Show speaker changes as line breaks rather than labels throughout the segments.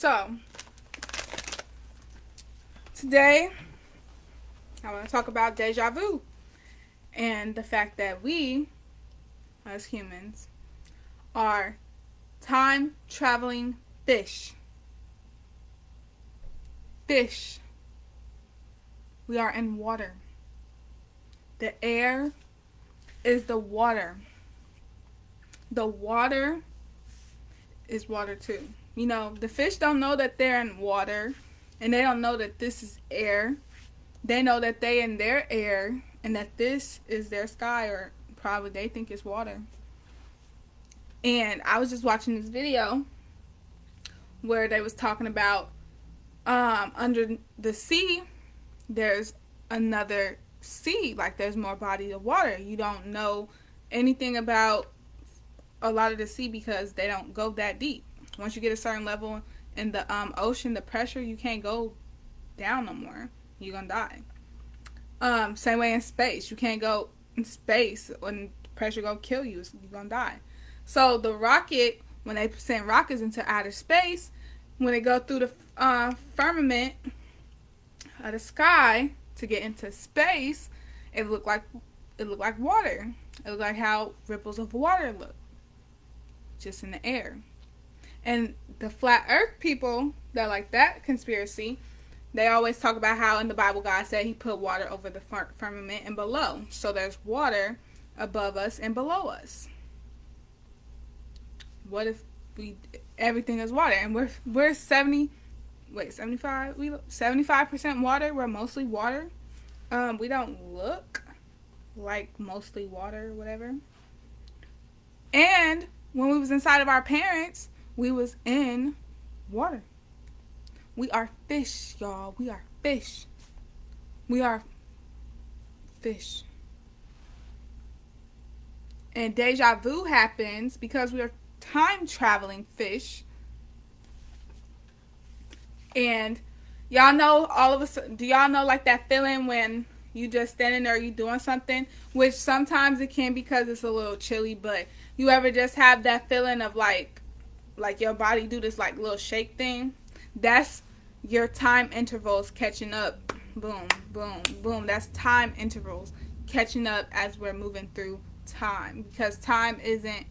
So, today I want to talk about deja vu and the fact that we, as humans, are time traveling fish. Fish. We are in water. The air is the water. The water is water too. You know, the fish don't know that they're in water, and they don't know that this is air. They know that they in their air and that this is their sky, or probably they think it's water. And I was just watching this video where they was talking about under the sea there's another sea, like there's more body of water. You don't know anything about a lot of the sea because they don't go that deep. Once you get a certain level in the ocean, the pressure, you can't go down no more. You're gonna die. Same way in space. You can't go in space when pressure gonna kill you. You're gonna die. So the rocket, when they send rockets into outer space, when they go through the firmament of the sky to get into space, it looked like water. It looked like how ripples of water look, just in the air. And the flat earth people that like that conspiracy, they always talk about how in the Bible God said he put water over the firmament and below. So there's water above us and below us. What if everything is water and we're 75% water. We're mostly water. We don't look like mostly water or whatever. And when we was inside of our parents, we was in water. We are fish, y'all. We are fish. We are fish. And deja vu happens because we are time traveling fish. And y'all know, all of us, do y'all know like that feeling when you just standing there, you doing something, which sometimes it can because it's a little chilly, but you ever just have that feeling of like your body do this like little shake thing? That's your time intervals catching up. Boom, boom, boom. That's time intervals catching up as we're moving through time, because time is an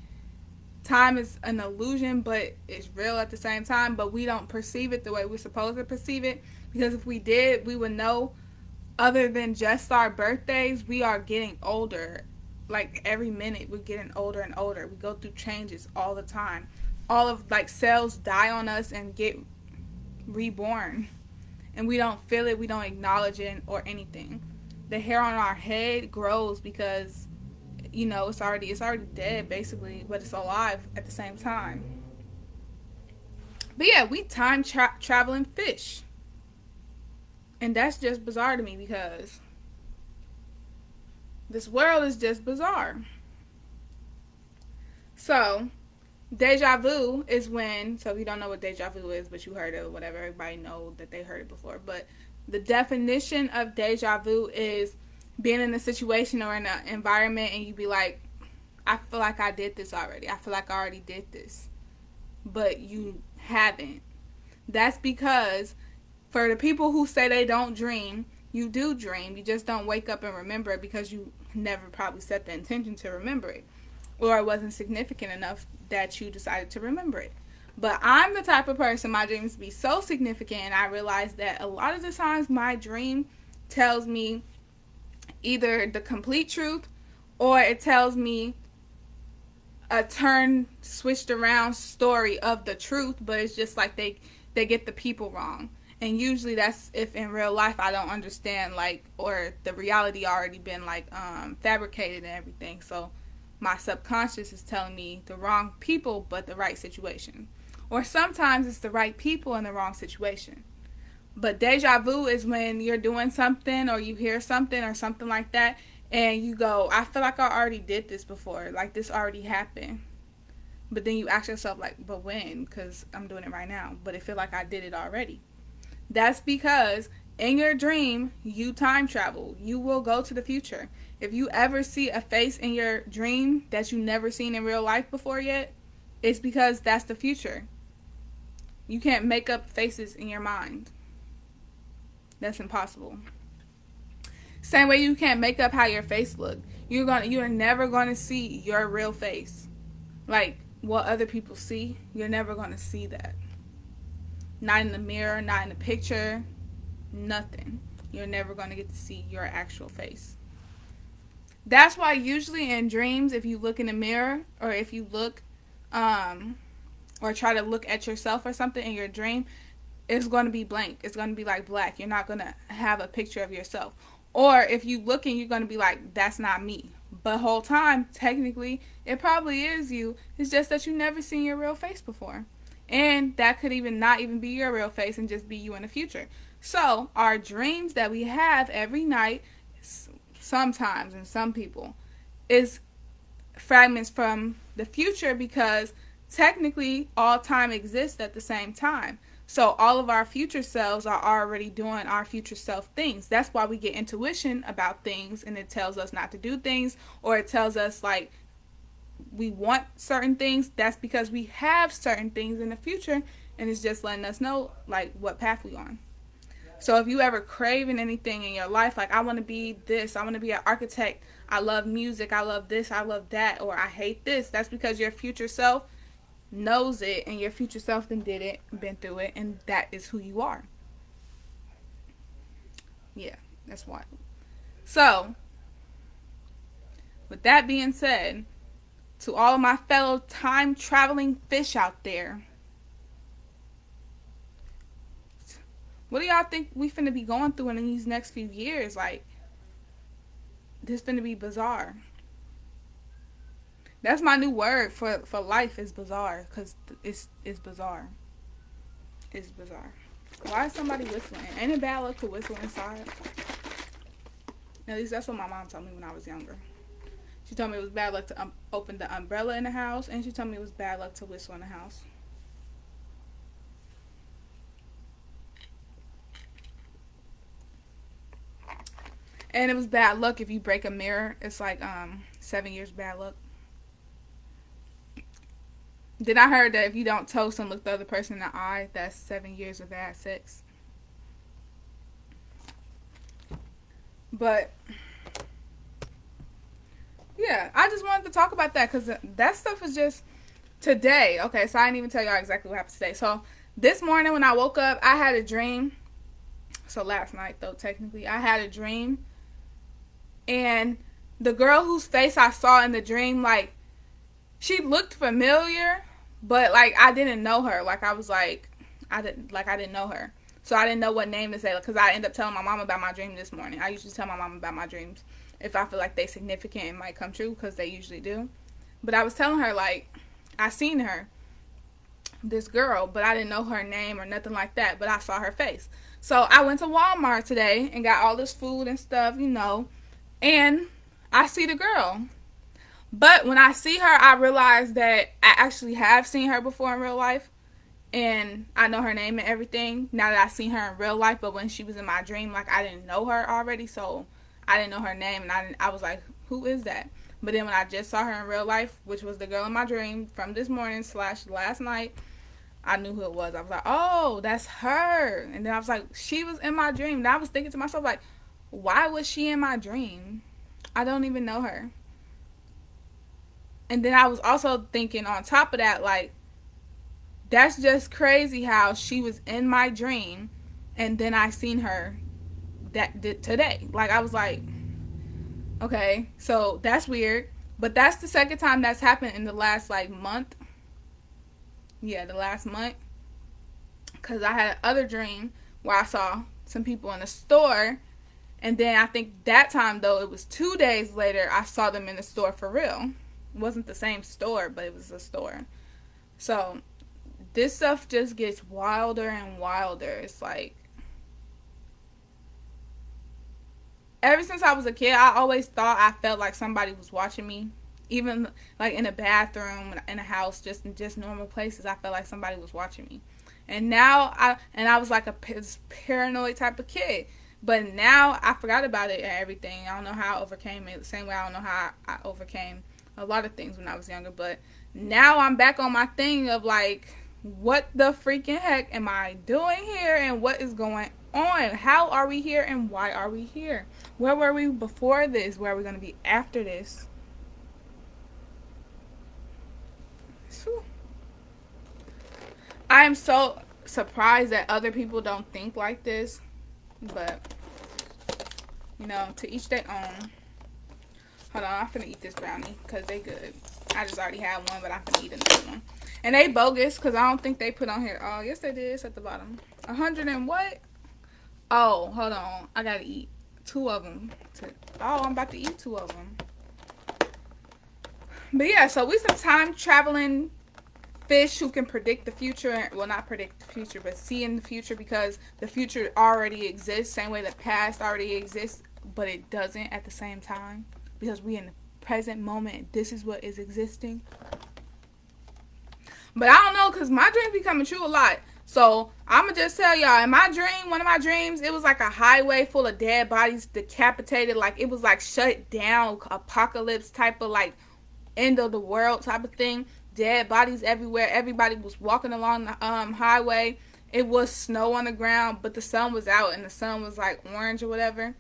illusion, but it's real at the same time, but we don't perceive it the way we're supposed to perceive it, because if we did, we would know, other than just our birthdays, we are getting older. Like every minute we're getting older and older. We go through changes all the time. All of like cells die on us and get reborn, and we don't feel it, we don't acknowledge it or anything. The hair on our head grows because, you know, it's already dead basically, but it's alive at the same time. But yeah, we time traveling fish. And that's just bizarre to me because this world is just bizarre. So, deja vu is when, so if you don't know what deja vu is, but you heard it or whatever, everybody know that they heard it before. But the definition of deja vu is being in a situation or in an environment and you be like, I feel like I did this already. I feel like I already did this. But you haven't. That's because for the people who say they don't dream, you do dream. You just don't wake up and remember it because you never probably set the intention to remember it. Or it wasn't significant enough that you decided to remember it. But I'm the type of person, my dreams be so significant, and I realize that a lot of the times my dream tells me either the complete truth or it tells me a switched around story of the truth, but it's just like they get the people wrong. And usually that's if in real life I don't understand, like, or the reality already been like fabricated and everything. So my subconscious is telling me the wrong people but the right situation. Or sometimes it's the right people in the wrong situation. But deja vu is when you're doing something or you hear something or something like that and you go, I feel like I already did this before. Like this already happened. But then you ask yourself like, but when? Because I'm doing it right now. But it feel like I did it already. That's because in your dream, you time travel. You will go to the future. If you ever see a face in your dream that you never seen in real life before yet, it's because that's the future. You can't make up faces in your mind. That's impossible. Same way you can't make up how your face look. You're never gonna see your real face. Like what other people see, you're never gonna see that. Not in the mirror, not in the picture, nothing. You're never gonna get to see your actual face. That's why usually in dreams, if you look in the mirror or if you look or try to look at yourself or something in your dream, it's going to be blank. It's going to be like black. You're not going to have a picture of yourself. Or if you looking, you're going to be like, that's not me. But the whole time, technically, it probably is you. It's just that you never seen your real face before. And that could even not even be your real face and just be you in the future. So our dreams that we have every night, sometimes and some people, is fragments from the future, because technically all time exists at the same time. So all of our future selves are already doing our future self things. That's why we get intuition about things, and it tells us not to do things, or it tells us like we want certain things. That's because we have certain things in the future, and it's just letting us know like what path we on. So if you ever craving anything in your life, like I want to be this, I want to be an architect, I love music, I love this, I love that, or I hate this, that's because your future self knows it, and your future self then did it, been through it, and that is who you are. Yeah, that's why. So, with that being said, to all of my fellow time traveling fish out there, what do y'all think we finna be going through in these next few years? Like, this finna be bizarre. That's my new word for life, is bizarre, because it's bizarre. It's bizarre. Why is somebody whistling? Ain't it bad luck to whistle inside? At least that's what my mom told me when I was younger. She told me it was bad luck to open the umbrella in the house, and she told me it was bad luck to whistle in the house. And it was bad luck if you break a mirror. It's like 7 years bad luck. Then I heard that if you don't toast and look the other person in the eye, that's 7 years of bad sex. But yeah, I just wanted to talk about that because that stuff is just today. Okay, so I didn't even tell y'all exactly what happened today. So this morning when I woke up, I had a dream. So last night though, technically, I had a dream. And the girl whose face I saw in the dream, like, she looked familiar, but like I didn't know her. Like I was like, I didn't know her. So I didn't know what name to say, because I ended up telling my mom about my dream this morning. I usually tell my mom about my dreams if I feel like they significant and might come true, because they usually do. But I was telling her, like, I seen her, this girl, but I didn't know her name or nothing like that, but I saw her face. So I went to Walmart today and got all this food and stuff, you know, and I see the girl. But when I see her, I realize that I actually have seen her before in real life. And I know her name and everything now that I've seen her in real life. But when she was in my dream, like, I didn't know her already. So I didn't know her name. And I was like, who is that? But then when I just saw her in real life, which was the girl in my dream from this morning / last night, I knew who it was. I was like, oh, that's her. And then I was like, she was in my dream. And I was thinking to myself, like, why was she in my dream? I don't even know her. And then I was also thinking on top of that, like, that's just crazy how she was in my dream and then I seen her today. Like, I was like, okay, so that's weird. But that's the second time that's happened in the last, like, month. Yeah, the last month. Because I had another dream where I saw some people in a store. And then I think that time, though, it was 2 days later, I saw them in the store for real. It wasn't the same store, but it was a store. So this stuff just gets wilder and wilder. It's like, ever since I was a kid, I always thought I felt like somebody was watching me. Even like in a bathroom, in a house, just normal places, I felt like somebody was watching me. And now I was like a paranoid type of kid. But now I forgot about it and everything. I don't know how I overcame it. The same way I don't know how I overcame a lot of things when I was younger. But now I'm back on my thing of like, what the freaking heck am I doing here and what is going on? How are we here and why are we here? Where were we before this? Where are we going to be after this? Whew. I am so surprised that other people don't think like this, but to each their own. Hold on, I'm finna eat this brownie because they good. I just already had one, but I'm finna eat another one. And they bogus because I don't think they put on here. Oh, yes they did. It's at the bottom. 100 and what? Oh, hold on. I gotta eat 2 of them. I'm about to eat 2 of them. But yeah, so we some time traveling fish who can predict the future. Well, not predict the future, but see in the future, because the future already exists. Same way the past already exists, but it doesn't at the same time. Because we in the present moment. This is what is existing. But I don't know, because my dreams be coming true a lot. So I'm going to just tell y'all, in my dream, one of my dreams, it was like a highway full of dead bodies, decapitated. Like, it was like shut down, apocalypse type of like end of the world type of thing. Dead bodies everywhere. Everybody was walking along the highway. It was snow on the ground, but the sun was out and the sun was like orange or whatever.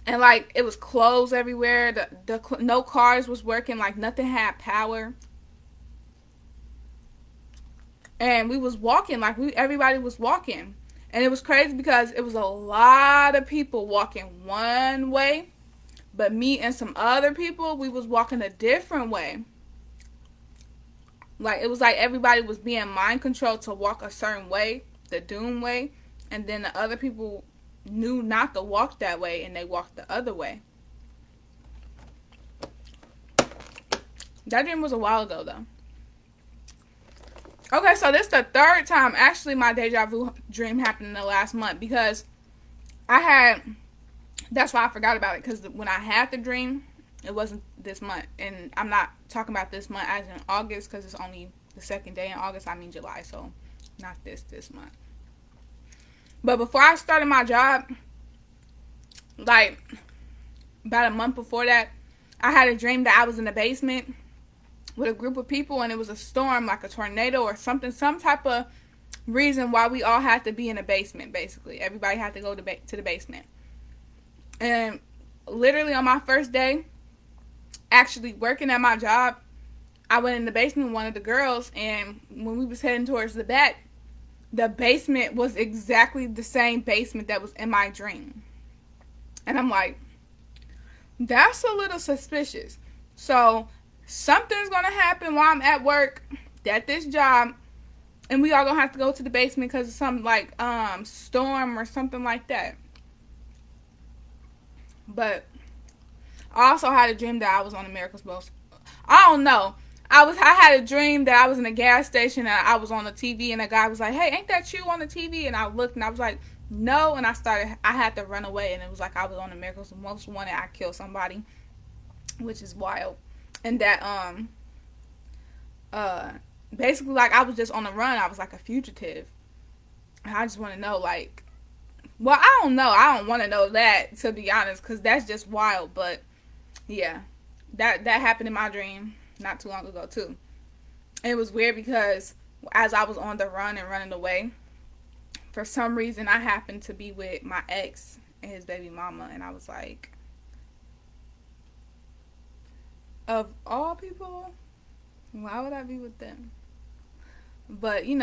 And like it was clothes everywhere. No cars was working. Like nothing had power. And we was walking, like everybody was walking. And it was crazy because it was a lot of people walking one way. But me and some other people, we was walking a different way. Like it was like everybody was being mind controlled to walk a certain way, the doom way. And then the other people knew not to walk that way and they walked the other way. That dream was a while ago though. Okay, so this is the 3rd time actually my deja vu dream happened in the last month, because that's why I forgot about it, because when I had the dream, it wasn't this month. And I'm not talking about this month as in August, because it's only the 2nd day in August. I mean July, so not this month. But before I started my job, like about a month before that, I had a dream that I was in the basement with a group of people, and it was a storm, like a tornado or something, some type of reason why we all had to be in a basement. Basically, everybody had to go to the basement. And literally on my first day actually working at my job, I went in the basement with one of the girls, and when we was heading towards the back, the basement was exactly the same basement that was in my dream. And I'm like, that's a little suspicious. So something's gonna happen while I'm at work at this job, and we all gonna have to go to the basement because of some like storm or something like that. But I also had a dream that I was on America's Most. I don't know. I had a dream that I was in a gas station and I was on the TV, and a guy was like, "Hey, ain't that you on the TV?" And I looked and I was like, "No." And I had to run away, and it was like I was on America's Most Wanted. I killed somebody, which is wild. And that basically like I was just on the run. I was like a fugitive. And I just want to know, like, well, I don't know. I don't want to know that, to be honest, because that's just wild. But yeah, that happened in my dream not too long ago too. And it was weird because as I was on the run and running away, for some reason I happened to be with my ex and his baby mama, and I was like, of all people, why would I be with them? But it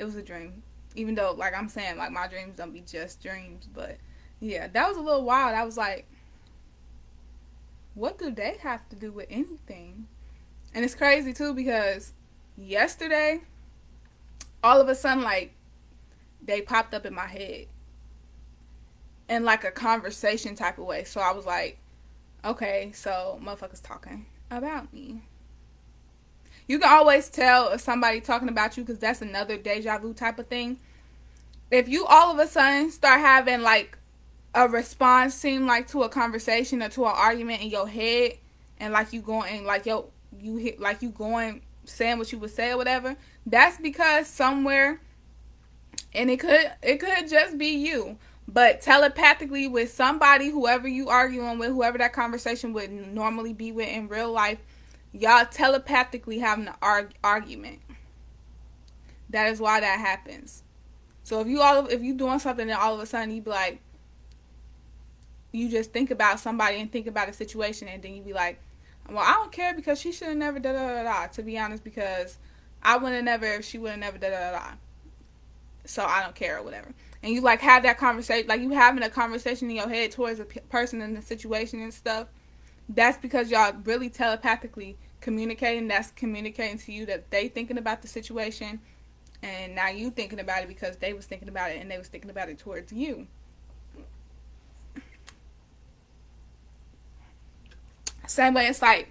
was a dream. Even though, like I'm saying, like my dreams don't be just dreams. But yeah, that was a little wild. I was like, what do they have to do with anything? And it's crazy too, because yesterday, all of a sudden, like, they popped up in my head in like a conversation type of way. So I was like, okay, so motherfuckers talking about me. You can always tell if somebody talking about you, because that's another deja vu type of thing. If you all of a sudden start having like a response seem like to a conversation or to an argument in your head, and like you going like you hit like you going saying what you would say or whatever, that's because somewhere, and it could just be you, but telepathically with somebody, whoever you arguing with, whoever that conversation would normally be with in real life, y'all telepathically having an argument. That is why that happens. So if you doing something and all of a sudden you be like, you just think about somebody and think about a situation, and then you be like, well, I don't care because she should have never da da da da. To be honest, because I would have never if she would have never da da da da. So I don't care or whatever. And you like have that conversation, like you having a conversation in your head towards a person in the situation and stuff. That's because y'all really telepathically communicating. That's communicating to you that they thinking about the situation, and now you thinking about it because they was thinking about it and they was thinking about it towards you. Same way, it's like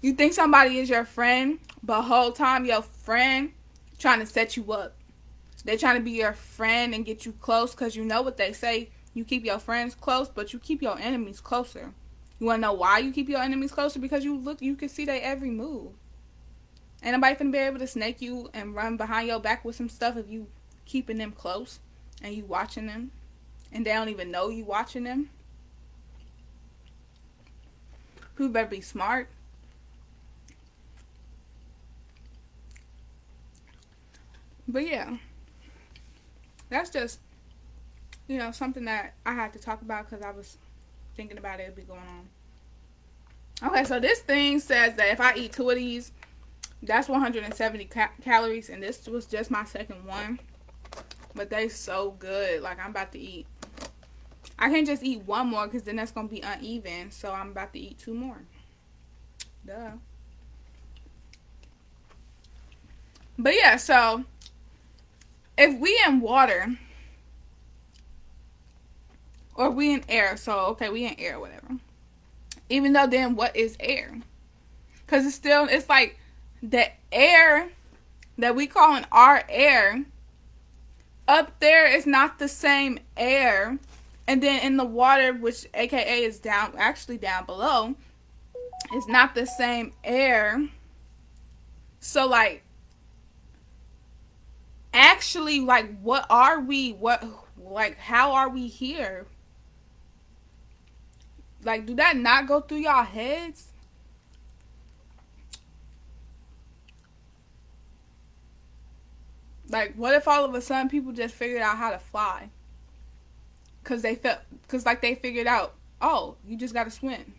you think somebody is your friend, but whole time your friend trying to set you up. They trying to be your friend and get you close because you know what they say. You keep your friends close, but you keep your enemies closer. You want to know why you keep your enemies closer? Because you can see their every move. Ain't nobody finna be able to snake you and run behind your back with some stuff if you keeping them close and you watching them and they don't even know you watching them. People better be smart. But yeah, that's just, something that I had to talk about because I was thinking about it be going on. Okay, so this thing says that if I eat 2 of these, that's 170 calories, and this was just my second one. But they so good. Like, I'm about to eat. I can't just eat one more because then that's going to be uneven. So I'm about to eat 2 more. Duh. But yeah, so if we in water or we in air, so okay, we in air, whatever. Even though then what is air? Because it's like the air that we call in our air up there is not the same air. And then in the water, which aka is down below, is not the same air. So like actually, like, what are we? How are we here? Like, do that not go through y'all heads? Like, what if all of a sudden people just figured out how to fly? Because they figured out, oh, you just got to swim.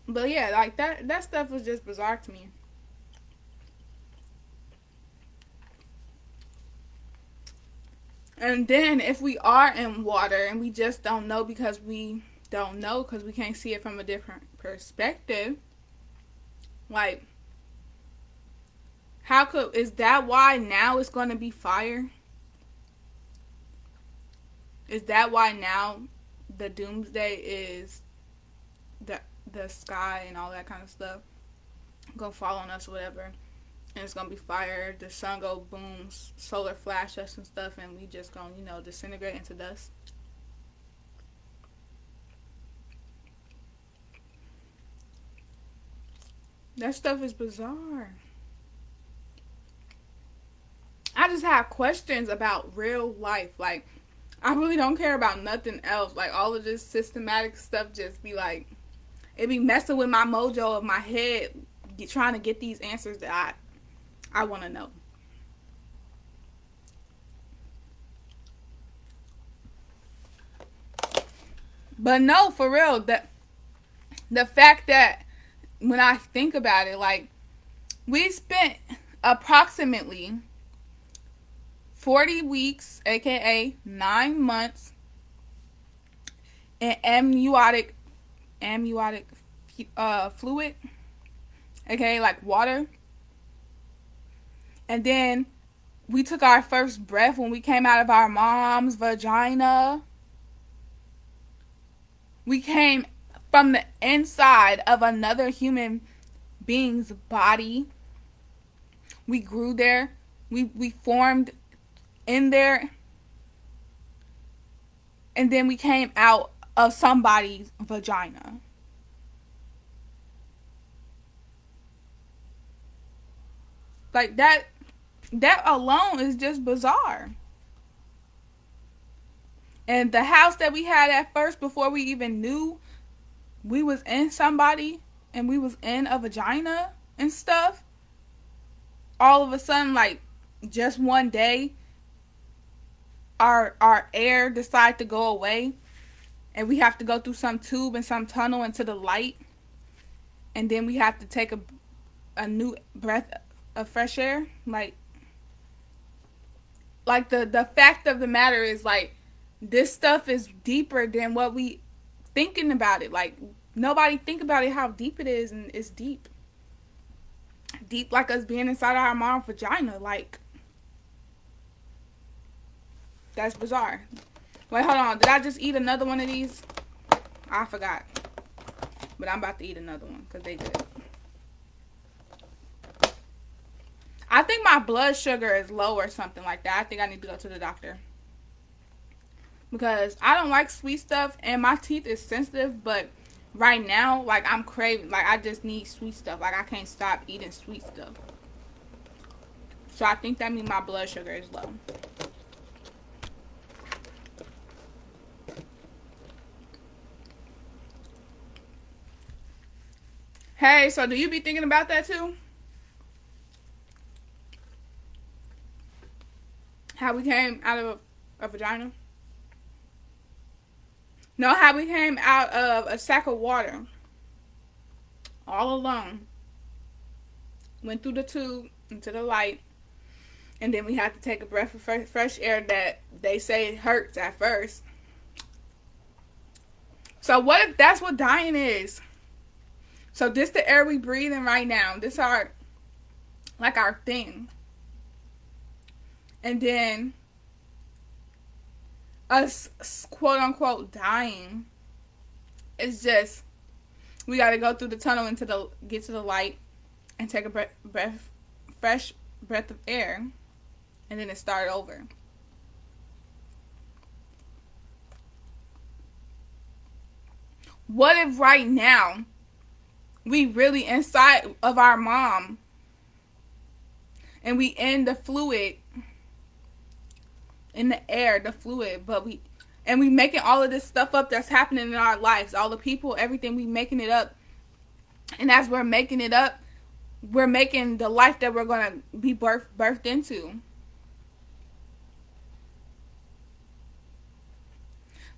But yeah, like, that stuff was just bizarre to me. And then if we are in water and we just don't know because we can't see it from a different perspective, like, is that why now it's going to be fire? Is that why now the doomsday is the sky and all that kind of stuff gonna fall on us or whatever, and it's gonna be fire, the sun go boom, solar flash us and stuff, and we just gonna disintegrate into dust? That stuff is bizarre. I just have questions about real life. Like, I really don't care about nothing else. Like, all of this systematic stuff just be like, it be messing with my mojo of my head, trying to get these answers that I want to know. But no, for real, the fact that when I think about it, like, we spent approximately 40 weeks, aka 9 months, in amniotic fluid, aka like water. And then we took our first breath when we came out of our mom's vagina. We came from the inside of another human being's body. We grew there. We formed in there. And then we came out of somebody's vagina. Like, that alone is just bizarre. And the house that we had at first, before we even knew we was in somebody and we was in a vagina and stuff, all of a sudden, like, just one day, our air decide to go away, and we have to go through some tube and some tunnel into the light, and then we have to take a new breath of fresh air. Like the fact of the matter is, like, this stuff is deeper than what we thinking about it. Like, nobody think about it, how deep it is, and it's deep like us being inside our mom's vagina. Like, that's bizarre. Wait, hold on, did I just eat another one of these? I forgot, but I'm about to eat another one because they good. I think my blood sugar is low or something like that. I think I need to go to the doctor, because I don't like sweet stuff, and my teeth is sensitive, but right now, like, I'm craving, like, I just need sweet stuff. Like, I can't stop eating sweet stuff. So I think that means my blood sugar is low. Hey, so do you be thinking about that too? How we came out of a vagina? No, how we came out of a sack of water all alone, went through the tube into the light, and then we had to take a breath of fresh air that they say hurts at first. So what if that's what dying is? So this the air we breathing right now. This our thing. And then us, quote unquote, dying is just, we got to go through the tunnel get to the light and take a fresh breath of air, and then it start over. What if right now we really inside of our mom and we in the fluid, in the air, the fluid, but we making all of this stuff up that's happening in our lives, all the people, everything, we making it up. And as we're making it up, we're making the life that we're going to be birthed into.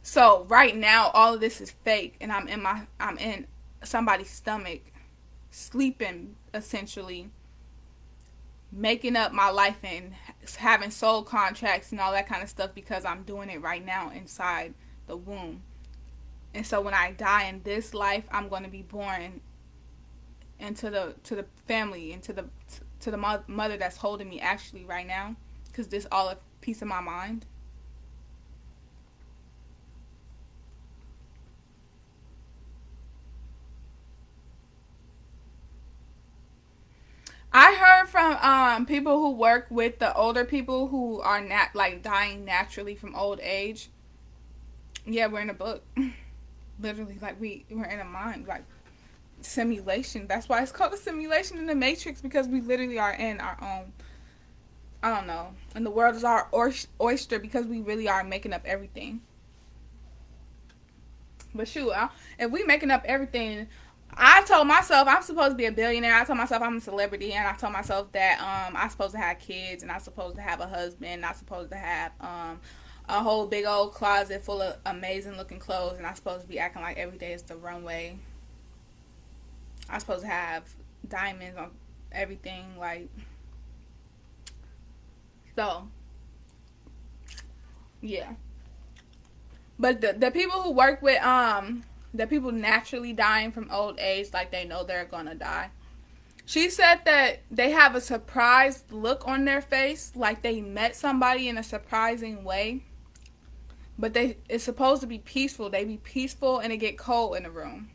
So right now, all of this is fake, and I'm in somebody's stomach, sleeping, essentially, making up my life and having soul contracts and all that kind of stuff, because I'm doing it right now inside the womb. And so when I die in this life, I'm going to be born into the family, into the mother that's holding me actually right now, because this all a piece of my mind. I heard from people who work with the older people who are not like dying naturally from old age. Yeah, we're in a book. Literally, like we're in a mind, like simulation. That's why it's called a simulation in the Matrix, because we literally are in our own, I don't know, and the world is our oyster, because we really are making up everything. But shoot, if we making up everything, I told myself I'm supposed to be a billionaire. I told myself I'm a celebrity, and I told myself that I'm supposed to have kids, and I'm supposed to have a husband, and I'm supposed to have a whole big old closet full of amazing looking clothes, and I'm supposed to be acting like every day is the runway. I'm supposed to have diamonds on everything, like, so yeah. But the people who work with the people naturally dying from old age, like they know they're gonna die. She said that they have a surprised look on their face, like they met somebody in a surprising way. But it's supposed to be peaceful. They be peaceful and it get cold in the room.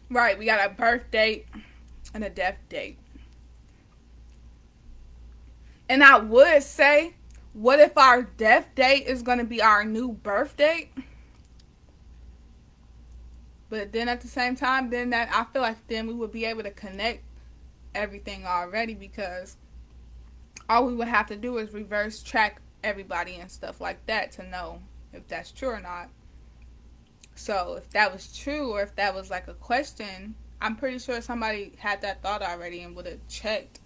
Right, we got a birth date and a death date. And I would say what if our death date is going to be our new birth date? But then at the same time, then that I feel like then we would be able to connect everything already, because all we would have to do is reverse track everybody and stuff like that to know if that's true or not. So if that was true, or if that was like a question, I'm pretty sure somebody had that thought already and would have checked,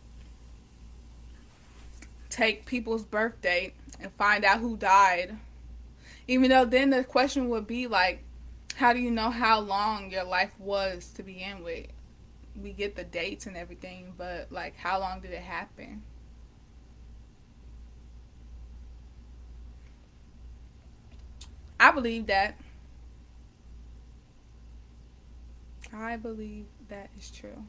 take people's birth date and find out who died. Even though then the question would be like, how do you know how long your life was to begin with? We get the dates and everything, but like, how long did it happen? I believe that. I believe that is true.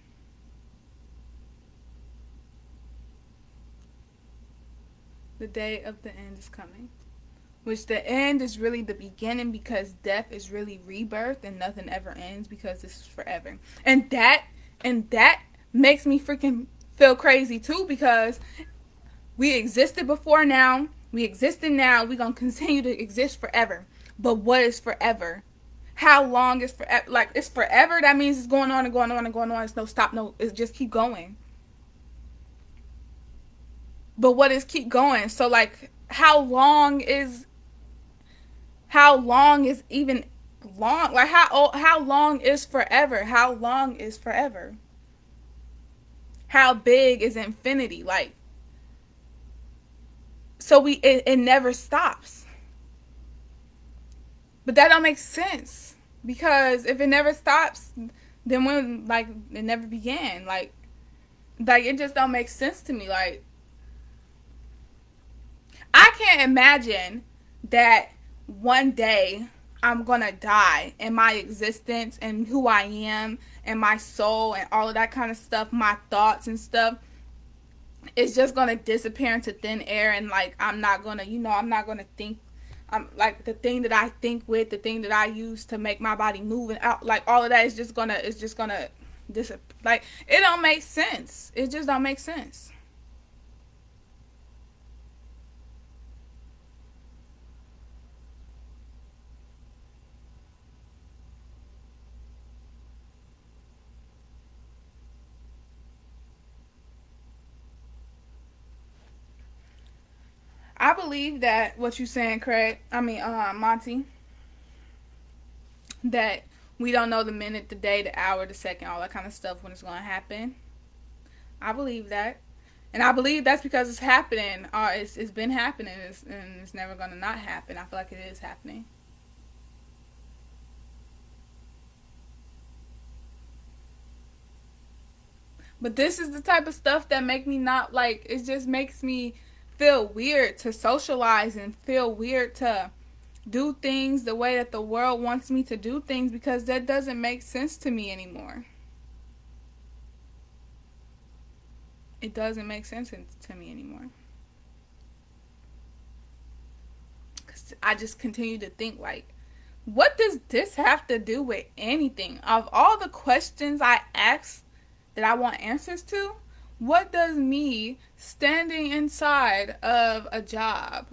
The day of the end is coming. Which the end is really the beginning, because death is really rebirth and nothing ever ends, because this is forever. And that makes me freaking feel crazy too, because we existed before now, we existed now, we're gonna continue to exist forever. But what is forever? How long is forever? Like, it's forever, that means it's going on and going on and going on. It's no stop, no, it's just keep going. But what is keep going? So like, how long is even long? Like, how long is forever? How long is forever? How big is infinity? Like, so it never stops. But that don't make sense, because if it never stops, then when, like, it never began. Like it just don't make sense to me. Like, I can't imagine that one day I'm gonna die, and my existence and who I am and my soul and all of that kind of stuff, my thoughts and stuff, is just gonna disappear into thin air. And like, I'm not gonna, I'm not gonna think. Like, the thing that I think with, the thing that I use to make my body move and out, like, all of that is just gonna disappear. Like, it don't make sense. It just don't make sense. I believe that what you're saying, Craig. I mean, Monty. That we don't know the minute, the day, the hour, the second, all that kind of stuff when it's going to happen. I believe that, and I believe that's because it's happening. It's been happening, and it's never going to not happen. I feel like it is happening. But this is the type of stuff that make me not like. It just makes me feel weird to socialize, and feel weird to do things the way that the world wants me to do things, because that doesn't make sense to me anymore. It doesn't make sense to me anymore. 'Cause I just continue to think, like, what does this have to do with anything? Of all the questions I ask that I want answers to, what does me standing inside of a job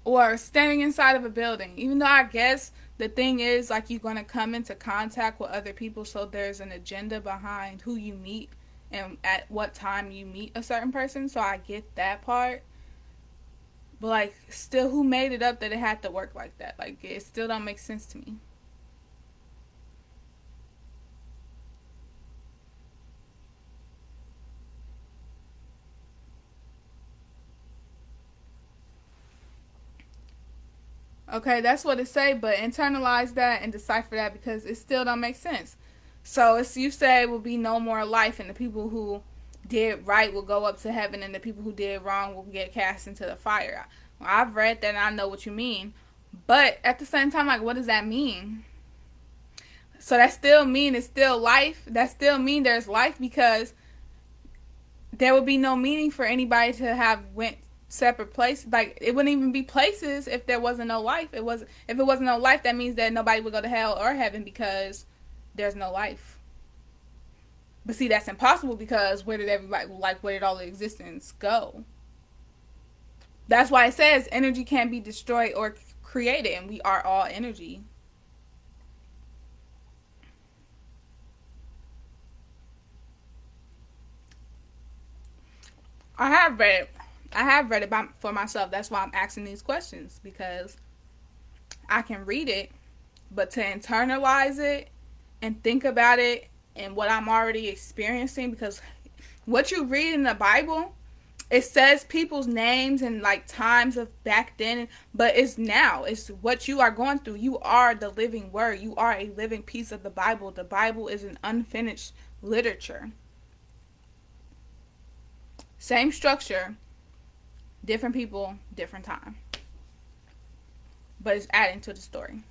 or standing inside of a building, even though I guess the thing is, like, you're going to come into contact with other people, so there's an agenda behind who you meet and at what time you meet a certain person, so I get that part. But like, still, who made it up that it had to work like that? Like, it still don't make sense to me. Okay, that's what it say, but internalize that and decipher that, because it still don't make sense. So it's, you say it will be no more life, and the people who did right will go up to heaven, and the people who did wrong will get cast into the fire. Well, I've read that and I know what you mean, but at the same time, like, what does that mean? So that still mean it's still life. That still mean there's life, because there would be no meaning for anybody to have went separate places. Like, it wouldn't even be places if there wasn't no life. If it wasn't no life, that means that nobody would go to hell or heaven, because there's no life. But see, that's impossible, because where did everybody, like, where did all the existence go? That's why it says energy can't be destroyed or created, and we are all energy. I have read it. I have read it for myself. That's why I'm asking these questions, because I can read it, but to internalize it and think about it and what I'm already experiencing, because what you read in the Bible, it says people's names and like times of back then, but it's now. It's what you are going through. You are the living word. You are a living piece of the Bible. The Bible is an unfinished literature. Same structure, different people, different time. But it's adding to the story.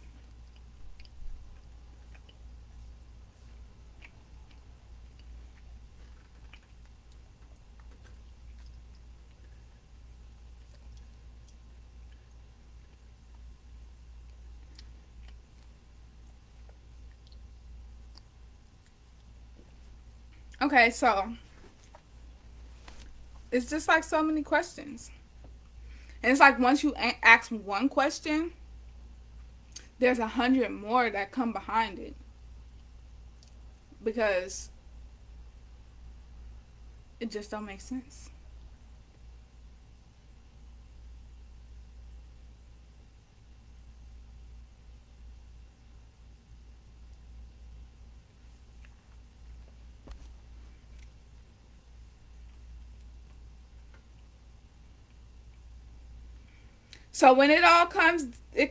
Okay, so it's just like so many questions. And it's like once you ask one question, there's 100 more that come behind it. Because it just don't make sense. So when it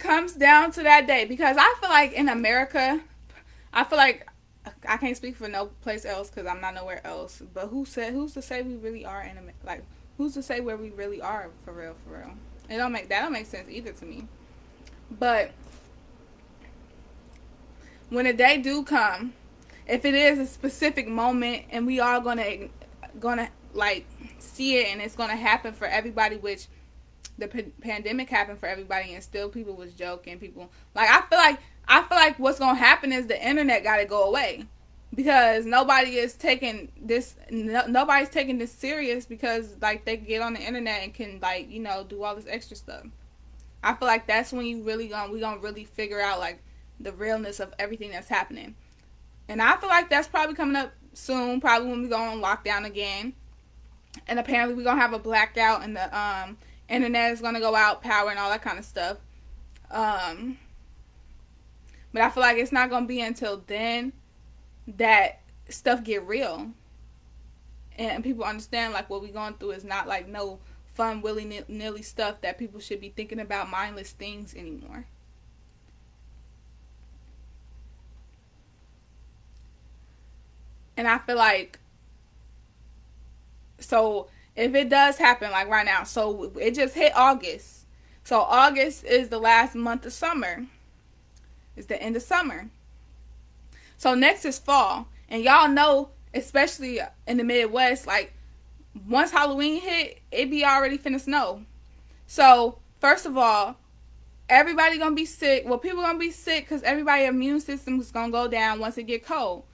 comes down to that day, because I feel like in America, I feel like I can't speak for no place else because I'm not nowhere else. But who's to say we really are in like who's to say where we really are for real, for real? That don't make sense either to me. But when a day do come, if it is a specific moment and we all gonna like see it and it's gonna happen for everybody, which the pandemic happened for everybody and still people was joking. People like I feel like what's gonna happen is the internet gotta go away, because nobody's taking this serious, because like they get on the internet and can like do all this extra stuff. I feel like that's when we gonna really figure out like the realness of everything that's happening. And I feel like that's probably coming up soon, probably when we go on lockdown again. And apparently we're gonna have a blackout and the internet is gonna go out, power and all that kind of stuff. Um but I feel like it's not gonna be until then that stuff get real. And people understand like what we're going through is not like no fun willy-nilly stuff that people should be thinking about mindless things anymore. And I feel like, so if it does happen like right now, so it just hit August. So August is the last month of summer. It's the end of summer. So next is fall. And y'all know, especially in the Midwest, like once Halloween hit, it be already finna snow. So first of all, everybody gonna be sick. Well, people gonna be sick because everybody's immune system is gonna go down once it get cold.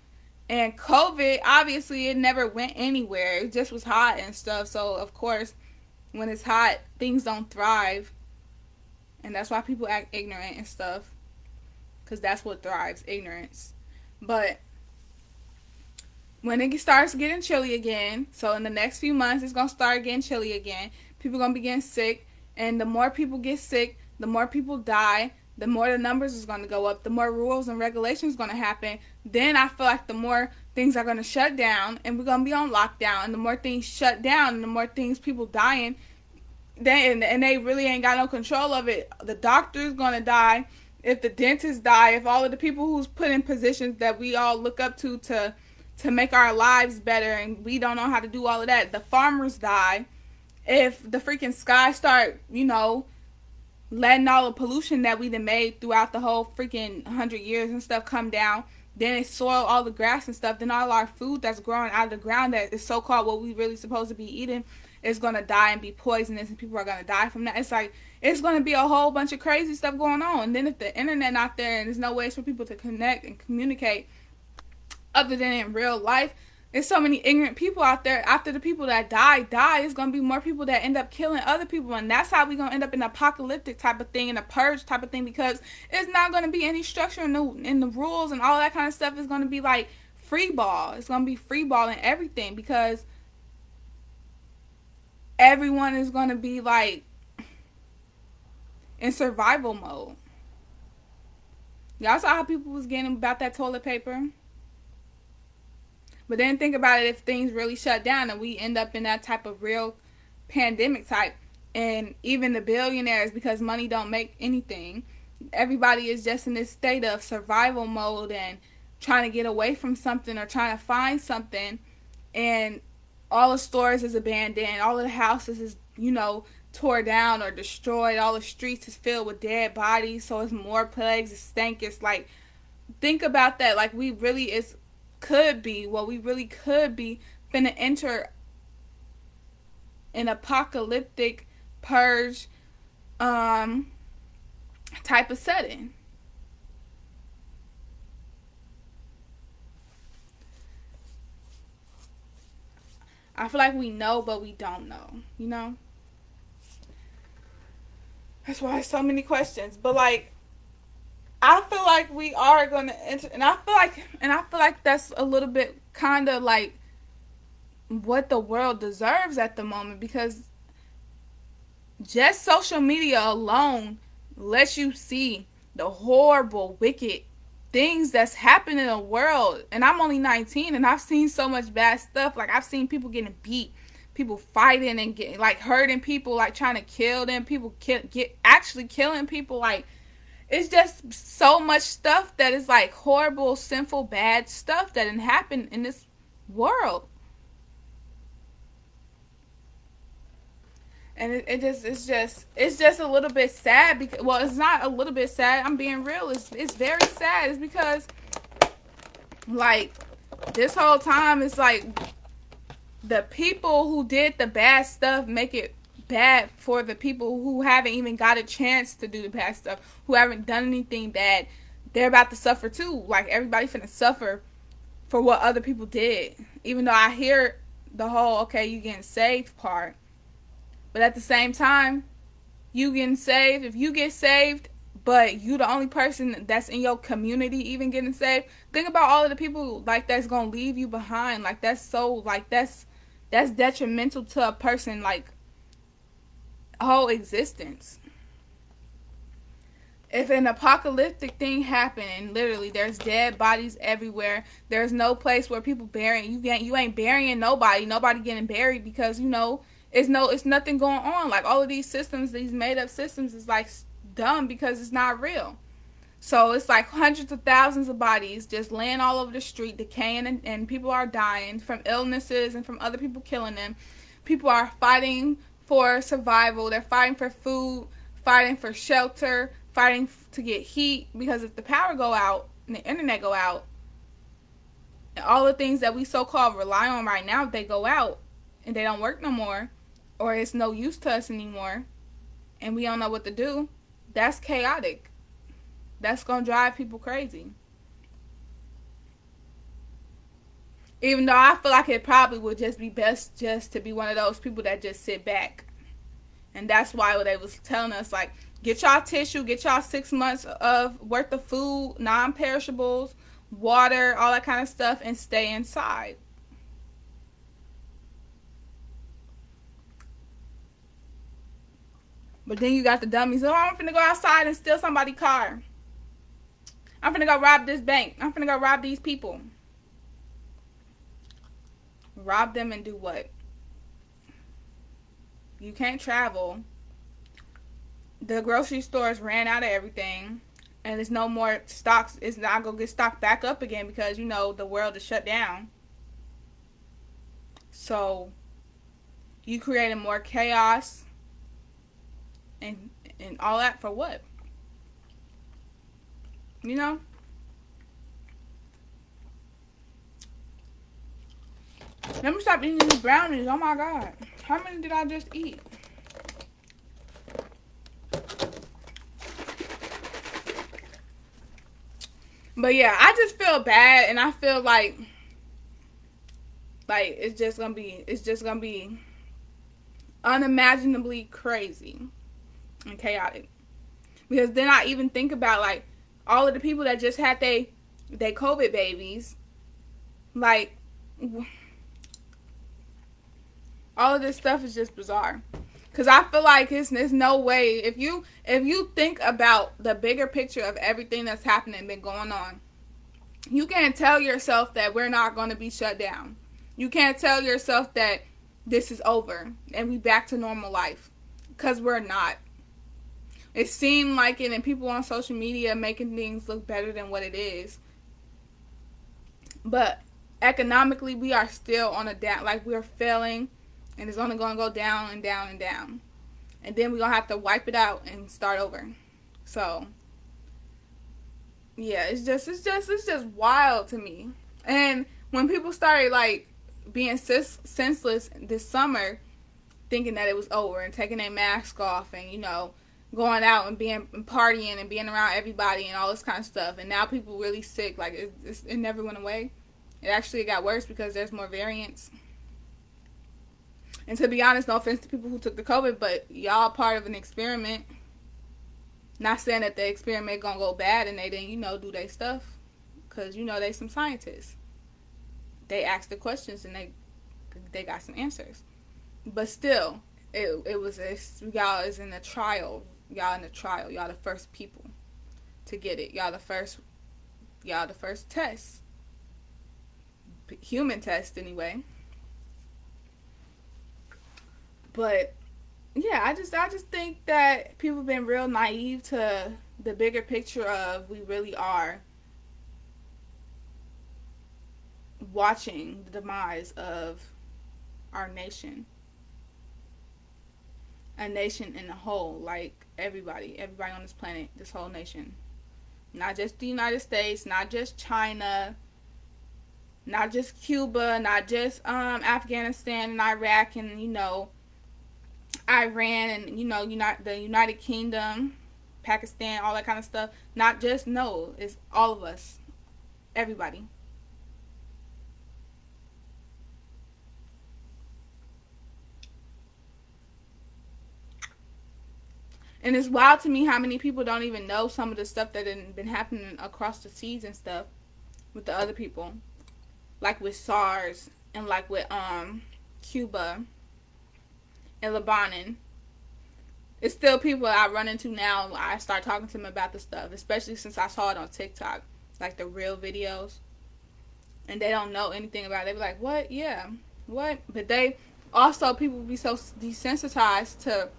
And COVID, obviously, it never went anywhere. It just was hot and stuff. So, of course, when it's hot, things don't thrive. And that's why people act ignorant and stuff. Because that's what thrives, ignorance. But when it starts getting chilly again, so in the next few months, it's going to start getting chilly again. People going to be getting sick. And the more people get sick, the more people die, the more the numbers is going to go up, the more rules and regulations going to happen. Then I feel like the more things are going to shut down and we're going to be on lockdown. And the more things shut down and the more things people dying, and they really ain't got no control of it. The doctor's going to die. If the dentist die, if all of the people who's put in positions that we all look up to make our lives better and we don't know how to do all of that, the farmers die. If the freaking sky start, letting all the pollution that we done made throughout the whole freaking 100 years and stuff come down, then it soil all the grass and stuff, then all our food that's growing out of the ground that is so-called what we really supposed to be eating is going to die and be poisonous, and people are going to die from that. It's like, it's going to be a whole bunch of crazy stuff going on. And then if the internet not there and there's no ways for people to connect and communicate other than in real life, There's so many ignorant people out there. After the people that die, it's gonna be more people that end up killing other people, and that's how we gonna end up in an apocalyptic type of thing, in a purge type of thing, because it's not gonna be any structure in the rules and all that kind of stuff. Is gonna be like free ball. It's gonna be free ball and everything, because everyone is gonna be like in survival mode. Y'all saw how people was getting about that toilet paper. But then think about it, if things really shut down and we end up in that type of real pandemic type, and even the billionaires, because money don't make anything, everybody is just in this state of survival mode and trying to get away from something or trying to find something, and all the stores is abandoned, all of the houses is, tore down or destroyed, all the streets is filled with dead bodies, so it's more plagues, it's stank. It's like, think about that. Like, we really could be finna enter an apocalyptic purge type of setting. I feel like we know, but we don't know. That's why so many questions. But like, I feel like we are gonna enter, and I feel like that's a little bit kind of like what the world deserves at the moment, because just social media alone lets you see the horrible, wicked things that's happening in the world. And I'm only 19, and I've seen so much bad stuff. Like, I've seen people getting beat, people fighting and getting, like, hurting people, like trying to kill them, people actually killing people. Like, it's just so much stuff that is like horrible, sinful, bad stuff that didn't happen in this world. And it's just a little bit sad, because, well, it's not a little bit sad, I'm being real, it's very sad. It's because, like, this whole time, it's like the people who did the bad stuff make it bad for the people who haven't even got a chance to do the bad stuff, who haven't done anything bad. They're about to suffer too. Like, everybody finna suffer for what other people did. Even though I hear the whole, okay, you getting saved part, but at the same time, you getting saved, if you get saved, but you the only person that's in your community even getting saved, think about all of the people, like, that's gonna leave you behind. Like, that's so, like, that's detrimental to a person, like, whole existence. If an apocalyptic thing happened and literally there's dead bodies everywhere, there's no place where people burying, you ain't burying nobody getting buried, because it's nothing going on. Like, all of these systems, these made up systems, is like dumb because it's not real. So it's like hundreds of thousands of bodies just laying all over the street, decaying, and people are dying from illnesses and from other people killing them. People are fighting for survival. They're fighting for food, fighting for shelter, fighting to get heat, because if the power go out and the internet go out, and all the things that we so-called rely on right now, they go out and they don't work no more, or it's no use to us anymore, and we don't know what to do, that's chaotic. That's gonna drive people crazy. Even though I feel like it probably would just be best just to be one of those people that just sit back. And that's why they was telling us, like, get y'all tissue, get y'all 6 months of worth of food, non-perishables, water, all that kind of stuff, and stay inside. But then you got the dummies. Oh, I'm finna go outside and steal somebody's car. I'm finna go rob this bank. I'm finna go rob these people. Rob them and do what? You can't travel. The grocery stores ran out of everything. And there's no more stocks. It's not going to get stocked back up again because, the world is shut down. So, you created more chaos and all that for what? Let me stop eating these brownies. Oh my God. How many did I just eat? But yeah, I just feel bad, and I feel like Like it's just gonna be unimaginably crazy and chaotic. Because then I even think about like all of the people that just had they COVID babies, like all of this stuff is just bizarre. Cause I feel like there's no way if you think about the bigger picture of everything that's happening been going on, you can't tell yourself that we're not going to be shut down. You can't tell yourself that this is over and we back to normal life, cause we're not. It seemed like it, and people on social media making things look better than what it is. But economically, we are still on a down. Like we're failing, and it's only going to go down and down and down. And then we're going to have to wipe it out and start over. So yeah, it's just wild to me. And when people started like being senseless this summer, thinking that it was over and taking their mask off and going out and being and partying and being around everybody and all this kind of stuff, and now people really sick, like it never went away. It actually got worse because there's more variants. And to be honest, no offense to people who took the COVID, but y'all part of an experiment. Not saying that the experiment gonna go bad and they didn't, do their stuff. Because, they some scientists. They asked the questions and they got some answers. But still, y'all is in a trial. Y'all in the trial. Y'all the first people to get it. Y'all the first test. Human test, anyway. But yeah, I just think that people have been real naive to the bigger picture of we really are watching the demise of our nation. A nation in a whole, like everybody on this planet, this whole nation. Not just the United States, not just China, not just Cuba, not just Afghanistan and Iraq and Iran and the United Kingdom, Pakistan, all that kind of stuff. Not just, no, it's all of us, everybody. And it's wild to me how many people don't even know some of the stuff that had been happening across the seas and stuff with the other people, like with SARS and like with Cuba and Lebanon. It's still people I run into now. I start talking to them about the stuff, especially since I saw it on TikTok, like the real videos, and they don't know anything about it. They be like, "What? Yeah, what?" But they also, people be so desensitized to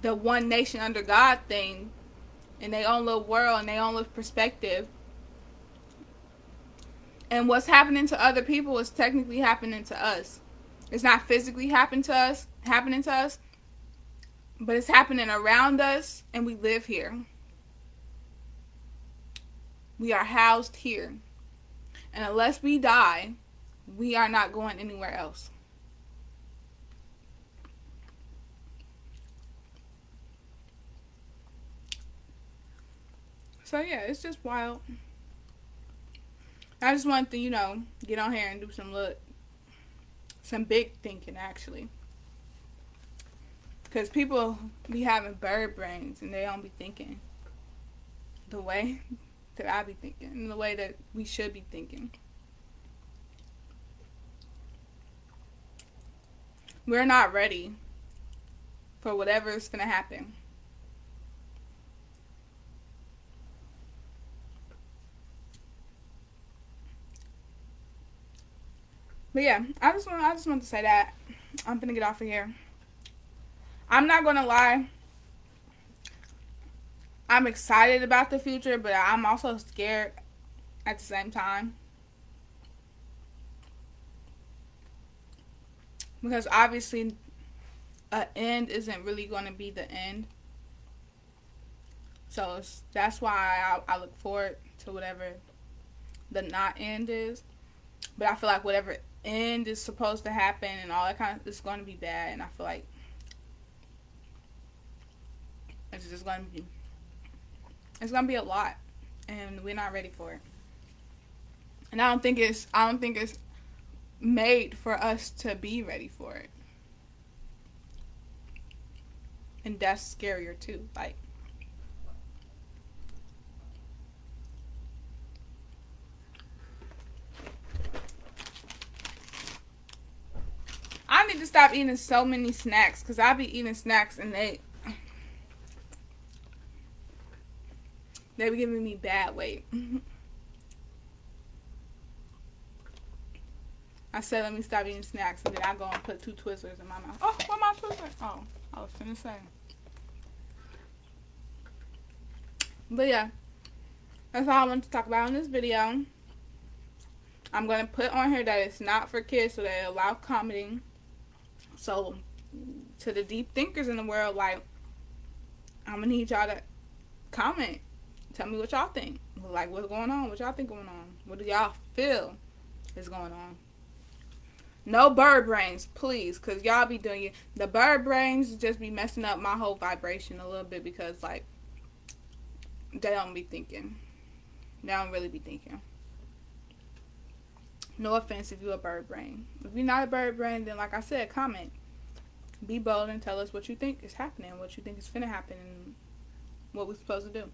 the one nation under God thing in their own little world and their own little perspective. And what's happening to other people is technically happening to us. It's not physically happening to us, but it's happening around us, and we live here. We are housed here. And unless we die, we are not going anywhere else. So yeah, it's just wild. I just wanted to, get on here and do some big thinking, actually. Because people be having bird brains and they don't be thinking the way that I be thinking and the way that we should be thinking. We're not ready for whatever is going to happen. But yeah, I just want to say that. I'm gonna get off of here. I'm not gonna lie. I'm excited about the future, but I'm also scared at the same time. Because obviously, an end isn't really going to be the end. So that's why I look forward to whatever the not end is. But I feel like whatever end is supposed to happen and all that kind of, it's going to be bad. And I feel like it's just going to be, it's going to be a lot, and we're not ready for it. And I don't think it's made for us to be ready for it. And that's scarier too. Like, I need to stop eating so many snacks because I be eating snacks and they be giving me bad weight. I said let me stop eating snacks and then I go and put 2 Twizzlers in my mouth. Oh, what my Twizzlers? Oh, I was finna say. But yeah, that's all I wanted to talk about in this video. I'm going to put on here that it's not for kids so they allow commenting. So, to the deep thinkers in the world, like, I'm going to need y'all to comment. Tell me what y'all think. Like, what's going on? What y'all think going on? What do y'all feel is going on? No bird brains, please, because y'all be doing it. The bird brains just be messing up my whole vibration a little bit because, like, they don't be thinking. They don't really be thinking. No offense if you're a bird brain. If you're not a bird brain, then like I said, comment. Be bold and tell us what you think is happening, what you think is finna happen, and what we're supposed to do.